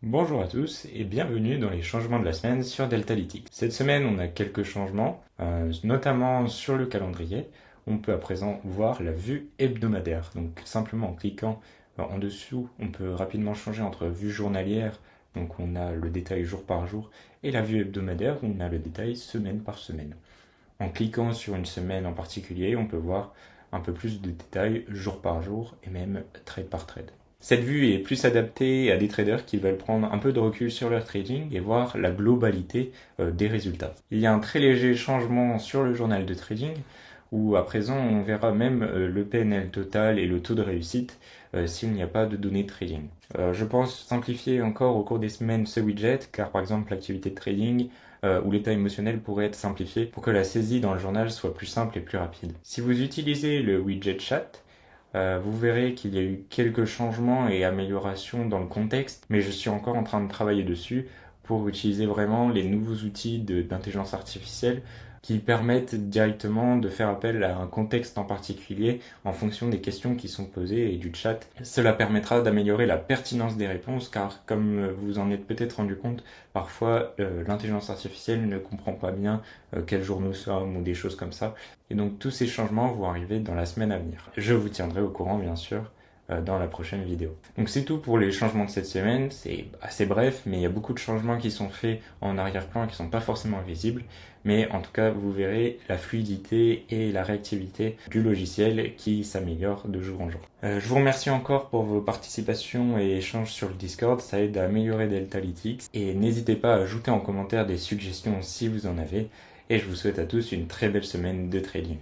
Bonjour à tous et bienvenue dans les changements de la semaine sur Deltalytics. Cette semaine, on a quelques changements, notamment sur le calendrier. On peut à présent voir la vue hebdomadaire. Donc simplement en cliquant en dessous, on peut rapidement changer entre vue journalière, donc on a le détail jour par jour, et la vue hebdomadaire où on a le détail semaine par semaine. En cliquant sur une semaine en particulier, on peut voir un peu plus de détails jour par jour et même trade par trade. Cette vue est plus adaptée à des traders qui veulent prendre un peu de recul sur leur trading et voir la globalité des résultats. Il y a un très léger changement sur le journal de trading où à présent on verra même le PNL total et le taux de réussite s'il n'y a pas de données de trading. Je pense simplifier encore au cours des semaines ce widget car par exemple l'activité de trading ou l'état émotionnel pourrait être simplifié pour que la saisie dans le journal soit plus simple et plus rapide. Si vous utilisez le widget chat, vous verrez qu'il y a eu quelques changements et améliorations dans le contexte, mais je suis encore en train de travailler dessus pour utiliser vraiment les nouveaux outils d'intelligence artificielle qui permettent directement de faire appel à un contexte en particulier en fonction des questions qui sont posées et du chat. Cela permettra d'améliorer la pertinence des réponses car comme vous en êtes peut-être rendu compte, parfois l'intelligence artificielle ne comprend pas bien quel jour nous sommes ou des choses comme ça. Et donc tous ces changements vont arriver dans la semaine à venir. Je vous tiendrai au courant bien sûr dans la prochaine vidéo. Donc c'est tout pour les changements de cette semaine, c'est assez bref, mais il y a beaucoup de changements qui sont faits en arrière-plan et qui ne sont pas forcément visibles, mais en tout cas vous verrez la fluidité et la réactivité du logiciel qui s'améliore de jour en jour. Je vous remercie encore pour vos participations et échanges sur le Discord, ça aide à améliorer Deltalytics, et n'hésitez pas à ajouter en commentaire des suggestions si vous en avez, et je vous souhaite à tous une très belle semaine de trading.